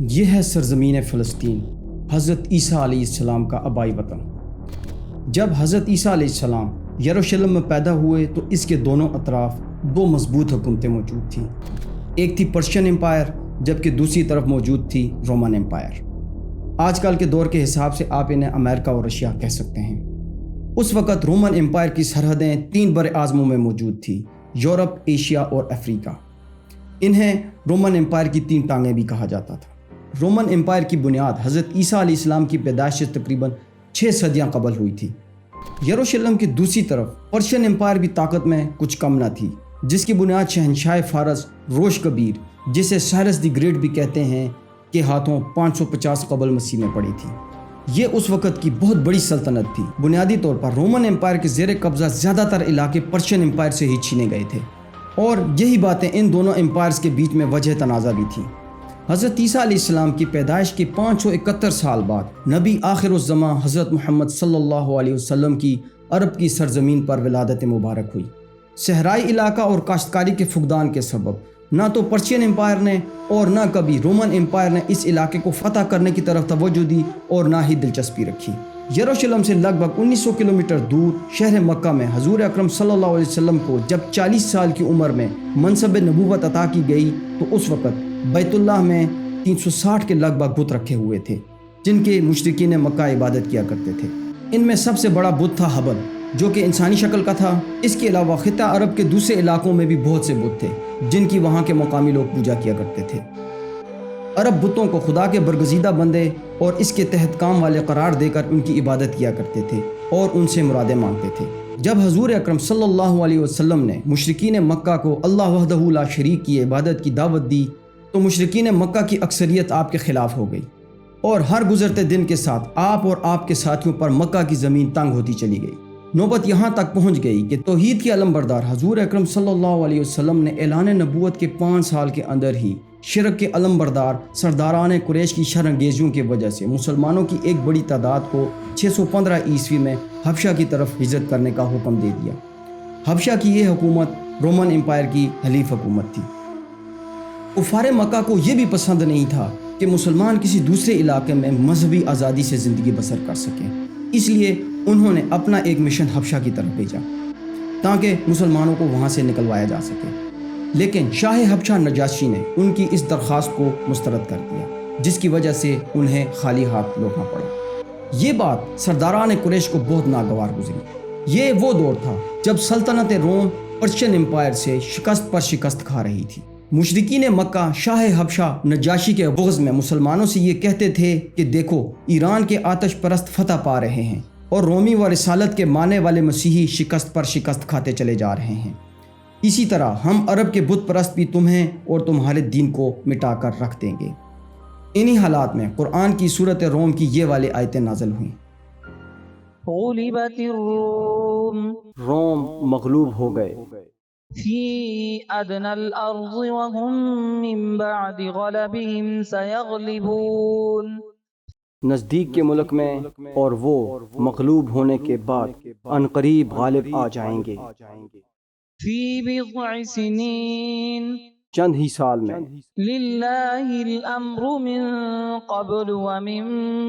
یہ ہے سرزمین فلسطین، حضرت عیسیٰ علیہ السلام کا آبائی وطن۔ جب حضرت عیسیٰ علیہ السلام یروشلم میں پیدا ہوئے تو اس کے دونوں اطراف دو مضبوط حکومتیں موجود تھیں۔ ایک تھی پرشین امپائر، جبکہ دوسری طرف موجود تھی رومن امپائر۔ آج کل کے دور کے حساب سے آپ انہیں امریکہ اور رشیا کہہ سکتے ہیں۔ اس وقت رومن امپائر کی سرحدیں 3 بر اعظموں میں موجود تھیں: یورپ، ایشیا اور افریقہ۔ انہیں رومن امپائر کی 3 ٹانگیں بھی کہا جاتا تھا۔ رومن امپائر کی بنیاد حضرت عیسیٰ علیہ السلام کی پیدائش سے تقریباً 6 صدیاں قبل ہوئی تھی۔ یروشلم کی دوسری طرف پرشین امپائر بھی طاقت میں کچھ کم نہ تھی، جس کی بنیاد شہنشاہ فارس روش کبیر، جسے سائرس دی گریٹ بھی کہتے ہیں، کے ہاتھوں 550 قبل مسیح میں پڑی تھی۔ یہ اس وقت کی بہت بڑی سلطنت تھی۔ بنیادی طور پر رومن امپائر کے زیر قبضہ زیادہ تر علاقے پرشین امپائر سے ہی چھینے گئے تھے، اور یہی باتیں ان دونوں امپائرز کے بیچ میں وجہ تنازع بھی تھی۔ حضرت عیسیٰ علیہ السلام کی پیدائش کے 571 سال بعد نبی آخر الزماں حضرت محمد صلی اللہ علیہ وسلم کی عرب کی سرزمین پر ولادت مبارک ہوئی۔ صحرائی علاقہ اور کاشتکاری کے فقدان کے سبب نہ تو پرشین امپائر نے اور نہ کبھی رومن امپائر نے اس علاقے کو فتح کرنے کی طرف توجہ دی اور نہ ہی دلچسپی رکھی۔ یروشلم سے لگ بھگ 1900 کلومیٹر دور شہر مکہ میں حضور اکرم صلی اللہ علیہ وسلم کو جب 40 سال کی عمر میں منصب نبوت عطا کی گئی تو اس وقت بیت اللہ میں 360 کے لگ بھگ بت رکھے ہوئے تھے، جن کے مشرکین مکہ عبادت کیا کرتے تھے۔ ان میں سب سے بڑا بت تھا حبل، جو کہ انسانی شکل کا تھا۔ اس کے علاوہ خطہ عرب کے دوسرے علاقوں میں بھی بہت سے بت تھے، جن کی وہاں کے مقامی لوگ پوجا کیا کرتے تھے۔ عرب بتوں کو خدا کے برگزیدہ بندے اور اس کے تحت کام والے قرار دے کر ان کی عبادت کیا کرتے تھے اور ان سے مرادیں مانگتے تھے۔ جب حضور اکرم صلی اللہ علیہ وسلم نے مشرکین مکہ کو اللہ وحدہ لا شریک کی عبادت کی دعوت دی تو مشرکین مکہ کی اکثریت آپ کے خلاف ہو گئی، اور ہر گزرتے دن کے ساتھ آپ اور آپ کے ساتھیوں پر مکہ کی زمین تنگ ہوتی چلی گئی۔ نوبت یہاں تک پہنچ گئی کہ توحید کے علمبردار حضور اکرم صلی اللہ علیہ وسلم نے اعلان نبوت کے 5 سال کے اندر ہی شرک کے علمبردار سرداران قریش کی شرانگیزیوں کی وجہ سے مسلمانوں کی ایک بڑی تعداد کو 615 عیسوی میں حبشہ کی طرف ہجرت کرنے کا حکم دے دیا۔ حبشہ کی یہ حکومت رومن امپائر کی حلیف حکومت تھی۔ کفار مکہ کو یہ بھی پسند نہیں تھا کہ مسلمان کسی دوسرے علاقے میں مذہبی آزادی سے زندگی بسر کر سکیں، اس لیے انہوں نے اپنا ایک مشن حبشہ کی طرف بھیجا تاکہ مسلمانوں کو وہاں سے نکلوایا جا سکے، لیکن شاہ حبشہ نجاشی نے ان کی اس درخواست کو مسترد کر دیا، جس کی وجہ سے انہیں خالی ہاتھ لوٹنا پڑا۔ یہ بات سرداران قریش کو بہت ناگوار گزری۔ یہ وہ دور تھا جب سلطنت روم پرشین امپائر سے شکست پر شکست کھا رہی تھی۔ مشرکین مکہ شاہ حبشہ نجاشی کے بغض میں مسلمانوں سے یہ کہتے تھے کہ دیکھو، ایران کے آتش پرست فتح پا رہے ہیں اور رومی و رسالت کے ماننے والے مسیحی شکست پر شکست کھاتے چلے جا رہے ہیں۔ اسی طرح ہم عرب کے بت پرست بھی تمہیں اور تمہارے دین کو مٹا کر رکھ دیں گے۔ انہی حالات میں قرآن کی سورت روم کی یہ والی آیتیں نازل ہوئیں۔ غلبت الروم، روم مغلوب ہو گئے، فی ادنى الارض وهم من بعد غلبهم سيغلبون، نزدیک کے ملک میں، اور وہ مغلوب ہونے کے بعد عنقریب غالب آ جائیں گے۔ فی بضع سنین، چند ہی سال میں، للہ الامر من قبل ومن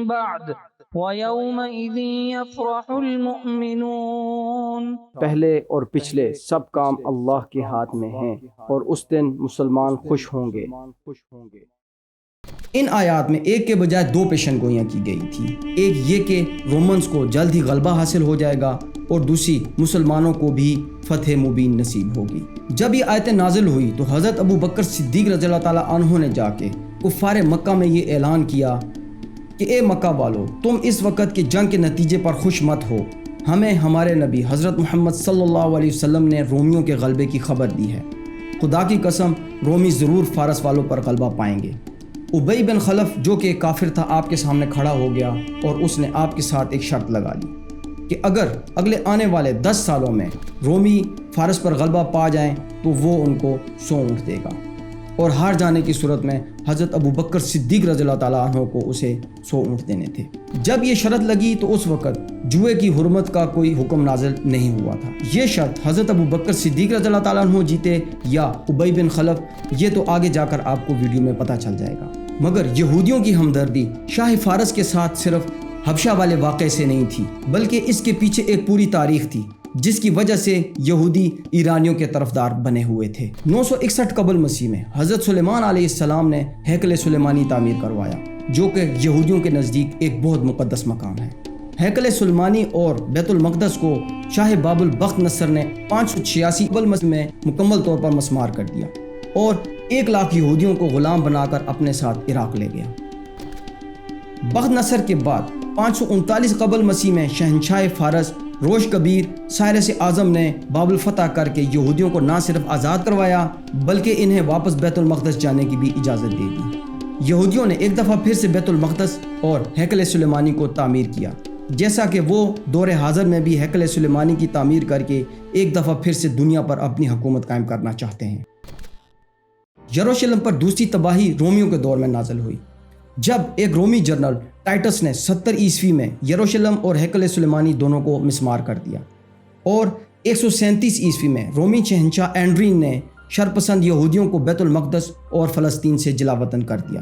بعد وَيَوْمَئِذٍ يَفْرَحُ الْمُؤْمِنُونَ، پہلے اور پچھلے سب کام اللہ کے ہاتھ میں ہیں، اور اس دن مسلمان خوش ہوں گے۔ ان آیات میں ایک کے بجائے 2 پیشن گوئیاں کی گئی تھی۔ ایک یہ کہ رومنز کو جلد ہی غلبہ حاصل ہو جائے گا، اور دوسری مسلمانوں کو بھی فتح مبین نصیب ہوگی۔ جب یہ آیتیں نازل ہوئی تو حضرت ابو بکر صدیق رضی اللہ تعالیٰ عنہ نے جا کے کفار مکہ میں یہ اعلان کیا کہ اے مکہ والو، تم اس وقت کی جنگ کے نتیجے پر خوش مت ہو، ہمیں ہمارے نبی حضرت محمد صلی اللہ علیہ وسلم نے رومیوں کے غلبے کی خبر دی ہے۔ خدا کی قسم، رومی ضرور فارس والوں پر غلبہ پائیں گے۔ ابی بن خلف، جو کہ کافر تھا، آپ کے سامنے کھڑا ہو گیا اور اس نے آپ کے ساتھ ایک شرط لگا لی کہ اگر اگلے آنے والے 10 سالوں میں رومی فارس پر غلبہ پا جائیں تو وہ ان کو 100 اونٹ دے گا، اور ہار جانے کی صورت میں حضرت ابو بکر صدیق رضی اللہ تعالیٰ عنہ کو اسے 100 اونٹ دینے تھے۔ جب یہ شرط لگی تو اس وقت جوئے کی حرمت کا کوئی حکم نازل نہیں ہوا تھا۔ یہ شرط حضرت ابو بکر صدیق رضی اللہ تعالیٰ عنہ جیتے یا ابی بن خلف، یہ تو آگے جا کر آپ کو ویڈیو میں پتہ چل جائے گا۔ مگر یہودیوں کی ہمدردی شاہ فارس کے ساتھ صرف حبشہ والے واقعے سے نہیں تھی، بلکہ اس کے پیچھے ایک پوری تاریخ تھی جس کی وجہ سے یہودی ایرانیوں کے طرفدار بنے ہوئے تھے۔ 961 قبل مسیح میں حضرت سلیمان علیہ السلام نے ہیکل سلیمانی تعمیر کروایا، جو کہ یہودیوں کے نزدیک ایک بہت مقدس مقام ہے۔ ہیکل سلیمانی اور بیت المقدس کو شاہ بابل بخت نصر نے 586 قبل مسیح میں مکمل طور پر مسمار کر دیا اور 1,00,000 یہودیوں کو غلام بنا کر اپنے ساتھ عراق لے گیا۔ بخت نصر کے بعد 539 قبل مسیح میں شہنشاہ فارس روش کبیر سائرس اعظم نے بابل فتح کر کے یہودیوں کو نہ صرف آزاد کروایا بلکہ انہیں واپس بیت المقدس جانے کی بھی اجازت دے دی۔ یہودیوں نے ایک دفعہ پھر سے بیت المقدس اور ہیکل سلیمانی کو تعمیر کیا، جیسا کہ وہ دور حاضر میں بھی ہیکل سلیمانی کی تعمیر کر کے ایک دفعہ پھر سے دنیا پر اپنی حکومت قائم کرنا چاہتے ہیں۔ یروشلم پر دوسری تباہی رومیوں کے دور میں نازل ہوئی، جب ایک رومی جنرل ٹائٹس نے 70 عیسوی میں یروشلم اور ہیکل سلیمانی دونوں کو مسمار کر دیا، اور 137 عیسوی میں رومی شہنشاہ اینڈرین نے شرپسند یہودیوں کو بیت المقدس اور فلسطین سے جلا وطن کر دیا۔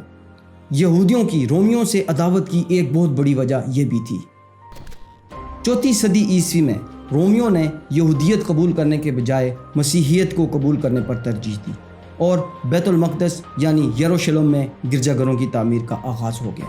یہودیوں کی رومیوں سے عداوت کی ایک بہت بڑی وجہ یہ بھی تھی۔ 4 صدی عیسوی میں رومیوں نے یہودیت قبول کرنے کے بجائے مسیحیت کو قبول کرنے پر ترجیح دی اور بیت المقدس یعنی یروشلم میں گرجا گھروں کی تعمیر کا آغاز ہو گیا۔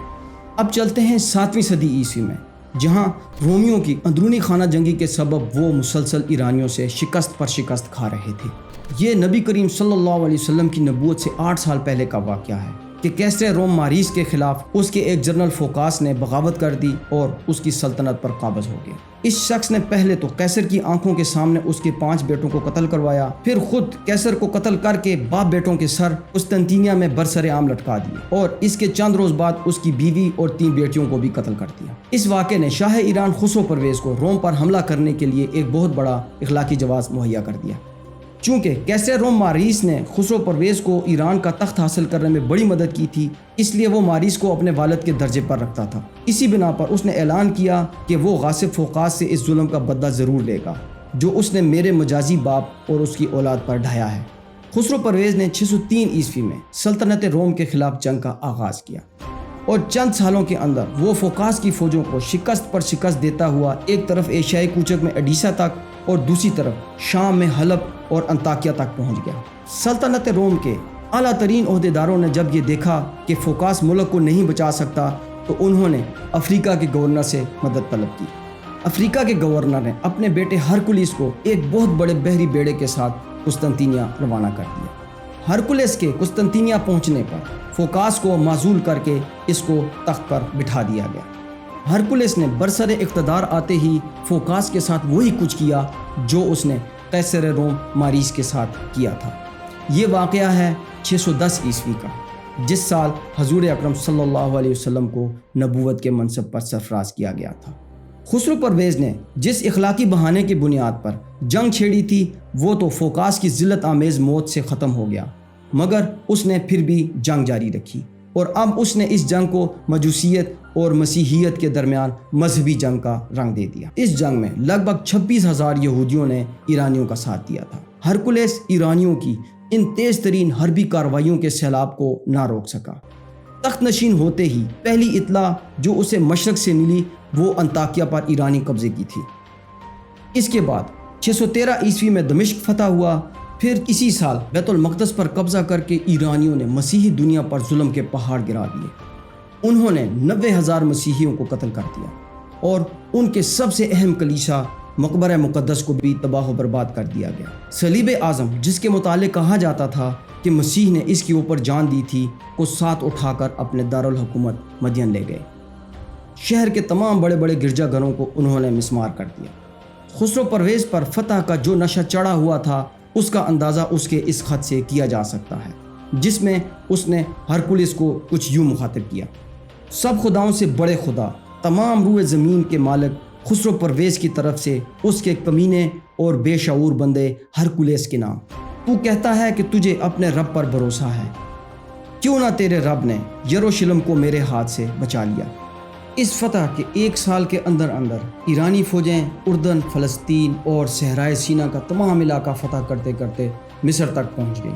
اب چلتے ہیں 7ویں صدی عیسوی میں، جہاں رومیوں کی اندرونی خانہ جنگی کے سبب وہ مسلسل ایرانیوں سے شکست پر شکست کھا رہے تھے۔ یہ نبی کریم صلی اللہ علیہ وسلم کی نبوت سے 8 سال پہلے کا واقعہ ہے کہ کیسر روم ماریس کے خلاف اس کے ایک جنرل فوکاس نے بغاوت کر دی اور اس کی سلطنت پر قابض ہو گیا۔ اس شخص نے پہلے تو کیسر کی آنکھوں کے سامنے اس کے 5 بیٹوں کو قتل کروایا، پھر خود کیسر کو قتل کر کے باپ بیٹوں کے سر قسطنطینیہ میں برسر عام لٹکا دیے، اور اس کے چند روز بعد اس کی بیوی اور 3 بیٹیوں کو بھی قتل کر دیا۔ اس واقعے نے شاہ ایران خسرو پرویز کو روم پر حملہ کرنے کے لیے ایک بہت بڑا اخلاقی جواز مہیا کر دیا۔ چونکہ کیسر روم ماریس نے خسرو پرویز کو ایران کا تخت حاصل کرنے میں بڑی مدد کی تھی، اس لیے وہ ماریس کو اپنے والد کے درجے پر رکھتا تھا۔ اسی بنا پر اس نے اعلان کیا کہ وہ غاصب فوقاس سے اس ظلم کا بدلہ ضرور لے گا جو اس نے میرے مجازی باپ اور اس کی اولاد پر ڈھایا ہے۔ خسرو پرویز نے 603 عیسوی میں سلطنت روم کے خلاف جنگ کا آغاز کیا، اور چند سالوں کے اندر وہ فوقاس کی فوجوں کو شکست پر شکست دیتا ہوا ایک طرف ایشیائی کوچک میں اڈیسا تک اور دوسری طرف شام میں حلب اور انطاکیہ تک پہنچ گیا۔ سلطنت روم کے اعلیٰ ترین عہدیداروں نے جب یہ دیکھا کہ فوقاس ملک کو نہیں بچا سکتا تو انہوں نے افریقہ کے گورنر سے مدد طلب کی۔ افریقہ کے گورنر نے اپنے بیٹے ہرکولیس کو ایک بہت بڑے بحری بیڑے کے ساتھ قسطنطینیہ روانہ کر دیا۔ ہرکولیس کے قسطنطینیہ پہنچنے پر فوقاس کو معزول کر کے اس کو تخت پر بٹھا دیا گیا۔ ہرکولیس نے برسر اقتدار آتے ہی فوقاس کے ساتھ وہی کچھ کیا جو اس نے قیصر روم ماریس کے ساتھ کیا تھا۔ یہ واقعہ ہے 610 عیسوی کا، جس سال حضور اکرم صلی اللہ علیہ وسلم کو نبوت کے منصب پر سرفراز کیا گیا تھا۔ خسرو پرویز نے جس اخلاقی بہانے کی بنیاد پر جنگ چھیڑی تھی وہ تو فوقاس کی ذلت آمیز موت سے ختم ہو گیا، مگر اس نے پھر بھی جنگ جاری رکھی، اور اب اس نے اس جنگ کو مجوسیت اور مسیحیت کے درمیان مذہبی جنگ کا رنگ دے دیا۔ اس جنگ میں لگ بھگ 26,000 یہودیوں نے ایرانیوں کا ساتھ دیا تھا۔ ہرکولیس ایرانیوں کی ان تیز ترین حربی کارروائیوں کے سیلاب کو نہ روک سکا۔ تخت نشین ہوتے ہی پہلی اطلاع جو اسے مشرق سے ملی وہ انطاکیہ پر ایرانی قبضے کی تھی۔ اس کے بعد 613 عیسوی میں دمشق فتح ہوا، پھر اسی سال بیت المقدس پر قبضہ کر کے ایرانیوں نے مسیحی دنیا پر ظلم کے پہاڑ گرا دیے۔ انہوں نے 90,000 مسیحیوں کو قتل کر دیا اور ان کے سب سے اہم کلیسا مقبرہ مقدس کو بھی تباہ و برباد کر دیا گیا۔ صلیب اعظم جس کے متعلق کہا جاتا تھا کہ مسیح نے اس کے اوپر جان دی تھی کو ساتھ اٹھا کر اپنے دارالحکومت مدین لے گئے۔ شہر کے تمام بڑے بڑے گرجا گھروں کو انہوں نے مسمار کر دیا۔ خسرو پرویز پر فتح کا جو نشہ چڑھا ہوا تھا اس کا اندازہ اس کے اس خط سے کیا جا سکتا ہے، جس میں اس نے ہرکولیس کو کچھ یوں مخاطب کیا: سب خداؤں سے بڑے خدا، تمام روئے زمین کے مالک خسرو پرویز کی طرف سے اس کے کمینے اور بے شعور بندے ہرکولیس کے نام، تو کہتا ہے کہ تجھے اپنے رب پر بھروسہ ہے، کیوں نہ تیرے رب نے یروشلم کو میرے ہاتھ سے بچا لیا۔ اس فتح کے 1 سال کے اندر ایرانی فوجیں اردن، فلسطین اور صحرائے سینا کا تمام علاقہ فتح کرتے کرتے مصر تک پہنچ گئیں۔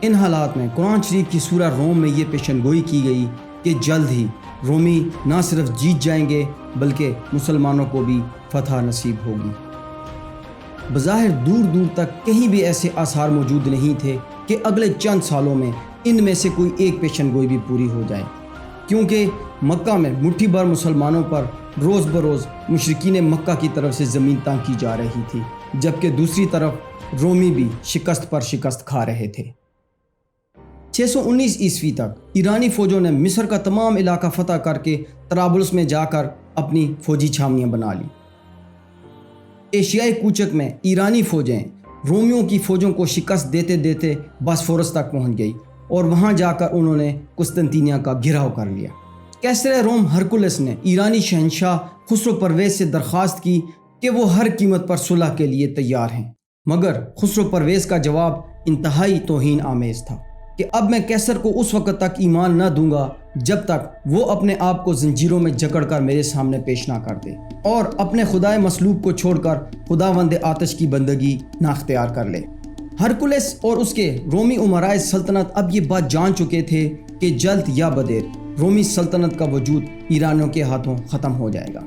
ان حالات میں قرآن شریف کی سورہ روم میں یہ پیشن گوئی کی گئی کہ جلد ہی رومی نہ صرف جیت جائیں گے بلکہ مسلمانوں کو بھی فتح نصیب ہوگی۔ بظاہر دور دور تک کہیں بھی ایسے آثار موجود نہیں تھے کہ اگلے چند سالوں میں ان میں سے کوئی ایک پیشن گوئی بھی پوری ہو جائے، کیونکہ مکہ میں مٹھی بھر مسلمانوں پر روز بروز مشرکین مکہ کی طرف سے زمین تنگ کی جا رہی تھی، جبکہ دوسری طرف رومی بھی شکست پر شکست کھا رہے تھے۔ 619 عیسوی تک ایرانی فوجوں نے مصر کا تمام علاقہ فتح کر کے طرابلس میں جا کر اپنی فوجی چھاونیاں بنا لی۔ ایشیائی کوچک میں ایرانی فوجیں رومیوں کی فوجوں کو شکست دیتے دیتے باسفورس تک پہنچ گئی اور وہاں جا کر انہوں نے قسطنطینیہ کا گھیراؤ کر لیا۔ کیسر روم ہرکولس نے ایرانی شہنشاہ خسرو پرویز سے درخواست کی کہ وہ ہر قیمت پر صلح کے لیے تیار ہیں، مگر خسرو پرویز کا جواب انتہائی توہین آمیز تھا کہ اب میں کیسر کو اس وقت تک ایمان نہ دوں گا جب تک وہ اپنے آپ کو زنجیروں میں جکڑ کر میرے سامنے پیش نہ کر دے اور اپنے خدائے مصلوب کو چھوڑ کر خداوند آتش کی بندگی نہ اختیار کر لے۔ ہرکولس اور اس کے رومی امرائے سلطنت اب یہ بات جان چکے تھے کہ جلد یا بدیر رومی سلطنت کا وجود ایرانیوں کے ہاتھوں ختم ہو جائے گا۔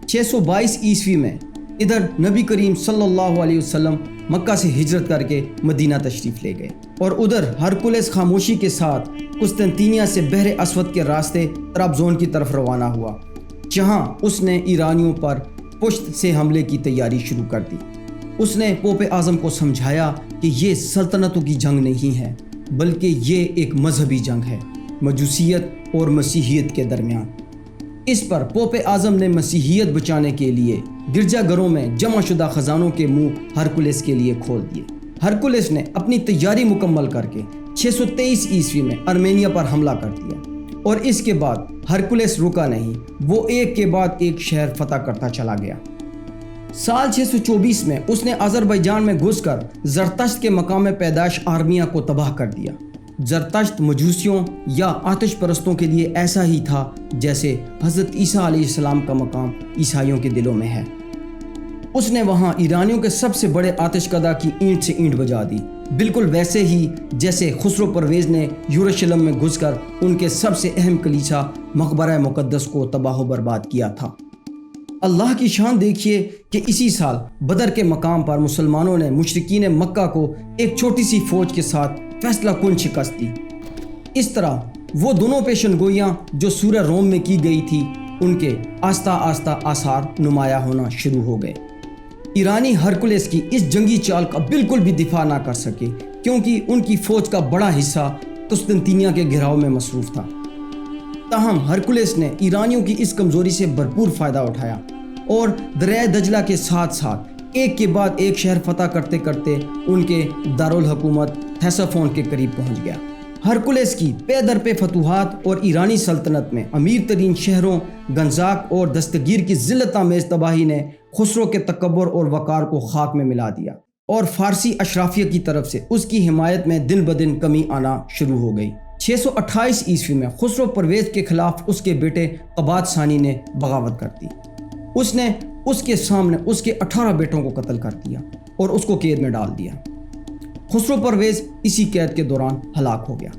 622 عیسوی میں ادھر نبی کریم صلی اللہ علیہ وسلم مکہ سے ہجرت کر کے مدینہ تشریف لے گئے اور ادھر ہرکولس خاموشی کے ساتھ قسطنطینیہ سے بحر اسود کے راستے طرابزون کی طرف روانہ ہوا، جہاں اس نے ایرانیوں پر پشت سے حملے کی تیاری شروع کر دی۔ اس نے پوپ اعظم کو سمجھایا کہ یہ سلطنتوں کی جنگ نہیں ہے بلکہ یہ ایک مذہبی جنگ ہے، مجوسیت اور مسیحیت کے درمیان۔ اس پر پوپ اعظم نے مسیحیت بچانے کے لیے گرجا گھروں میں جمع شدہ خزانوں کے منہ ہرکولس کے لیے کھول دیے۔ ہرکولس نے اپنی تیاری مکمل کر کے 623 عیسوی میں ارمینیا پر حملہ کر دیا اور اس کے بعد ہرکولس رکا نہیں، وہ ایک کے بعد ایک شہر فتح کرتا چلا گیا۔ سال 624 میں اس نے آذربائیجان میں گھس کر زرتشت کے مقام پیدائش آرمیا کو تباہ کر دیا۔ زرتشت مجوسیوں یا آتش پرستوں کے لیے ایسا ہی تھا جیسے حضرت عیسیٰ علیہ السلام کا مقام عیسائیوں کے دلوں میں ہے۔ اس نے وہاں ایرانیوں کے سب سے بڑے آتش کدہ کی اینٹ سے اینٹ بجا دی، بالکل ویسے ہی جیسے خسرو پرویز نے یروشلم میں گھس کر ان کے سب سے اہم کلیسا مقبرہ مقدس کو تباہ و برباد کیا تھا۔ اللہ کی شان دیکھیے کہ اسی سال بدر کے مقام پر مسلمانوں نے مشرکین مکہ کو ایک چھوٹی سی فوج کے ساتھ فیصلہ کن شکست دی۔ اس طرح وہ دونوں پیشن گوئیاں جو سورہ روم میں کی گئی تھی ان کے آہستہ آہستہ آثار نمایاں ہونا شروع ہو گئے۔ ایرانی ہرکولس کی اس جنگی چال کا بالکل بھی دفاع نہ کر سکے کیونکہ ان کی فوج کا بڑا حصہ قسطنطینیہ کے گھیراؤ میں مصروف تھا۔ تاہم ہرکولس نے ایرانیوں کی اس کمزوری سے بھرپور فائدہ اٹھایا اور دریائے دجلہ کے ساتھ ساتھ ایک کے بعد ایک شہر فتح کرتے کرتے ان کے دارالحکومت تھیسافون کے قریب پہنچ گیا۔ ہرکولس کی پے در پہ فتوحات اور ایرانی سلطنت میں امیر ترین شہروں گنزاک اور دستگیر کی ذلت آمیز تباہی نے خسرو کے تکبر اور وقار کو خاک میں ملا دیا اور فارسی اشرافیہ کی طرف سے اس کی حمایت میں دن بدن کمی آنا شروع ہو گئی۔ 628 عیسوی میں خسرو پرویز کے خلاف اس کے بیٹے قباد ثانی نے بغاوت کر دی۔ اس نے اس کے سامنے اس کے 18 بیٹوں کو قتل کر دیا اور اس کو قید میں ڈال دیا۔ خسرو پرویز اسی قید کے دوران ہلاک ہو گیا۔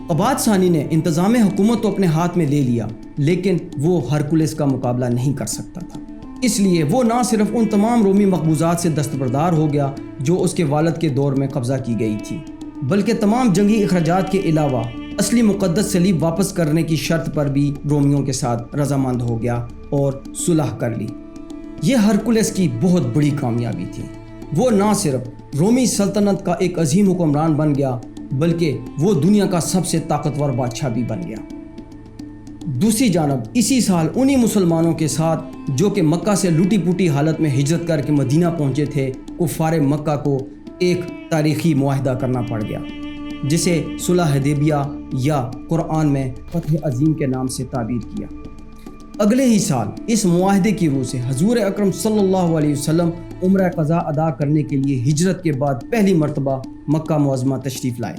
قباد ثانی نے انتظام حکومت تو اپنے ہاتھ میں لے لیا لیکن وہ ہرکولس کا مقابلہ نہیں کر سکتا تھا، اس لیے وہ نہ صرف ان تمام رومی مقبوضات سے دستبردار ہو گیا جو اس کے والد کے دور میں قبضہ کی گئی تھی، بلکہ تمام جنگی اخراجات کے علاوہ اصلی مقدس صلیب واپس کرنے کی شرط پر بھی رومیوں کے ساتھ رضامند ہو گیا اور صلح کر لی۔ یہ ہرکولس کی بہت بڑی کامیابی تھی۔ وہ نہ صرف رومی سلطنت کا ایک عظیم حکمران بن گیا بلکہ وہ دنیا کا سب سے طاقتور بادشاہ بھی بن گیا۔ دوسری جانب اسی سال انہی مسلمانوں کے ساتھ جو کہ مکہ سے لوٹی پوٹی حالت میں ہجرت کر کے مدینہ پہنچے تھے، کفار مکہ کو ایک تاریخی معاہدہ کرنا پڑ گیا جسے صلح حدیبیہ یا قرآن میں فتح عظیم کے نام سے تعبیر کیا۔ اگلے ہی سال اس معاہدے کی روح سے حضور اکرم صلی اللہ علیہ وسلم عمرہ قضا ادا کرنے کے لیے ہجرت کے بعد پہلی مرتبہ مکہ معظمہ تشریف لائے۔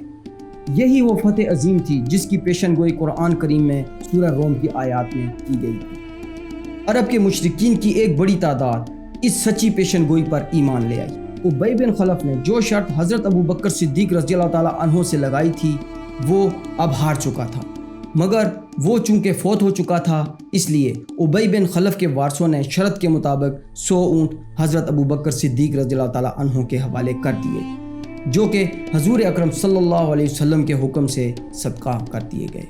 یہی وہ فتح عظیم تھی جس کی پیشن گوئی قرآن کریم میں سورہ روم کی آیات میں کی گئی تھی۔ عرب کے مشرکین کی ایک بڑی تعداد اس سچی پیشن گوئی پر ایمان لے آئی۔ ابی بن خلف نے جو شرط حضرت ابو بکر صدیق رضی اللہ تعالیٰ عنہ سے لگائی تھی وہ اب ہار چکا تھا، مگر وہ چونکہ فوت ہو چکا تھا اس لیے ابی بن خلف کے وارثوں نے شرط کے مطابق 100 اونٹ حضرت ابو بکر صدیق رضی اللہ تعالیٰ عنہ کے حوالے کر دیے، جو کہ حضور اکرم صلی اللہ علیہ وسلم کے حکم سے صدقہ کر دیے گئے۔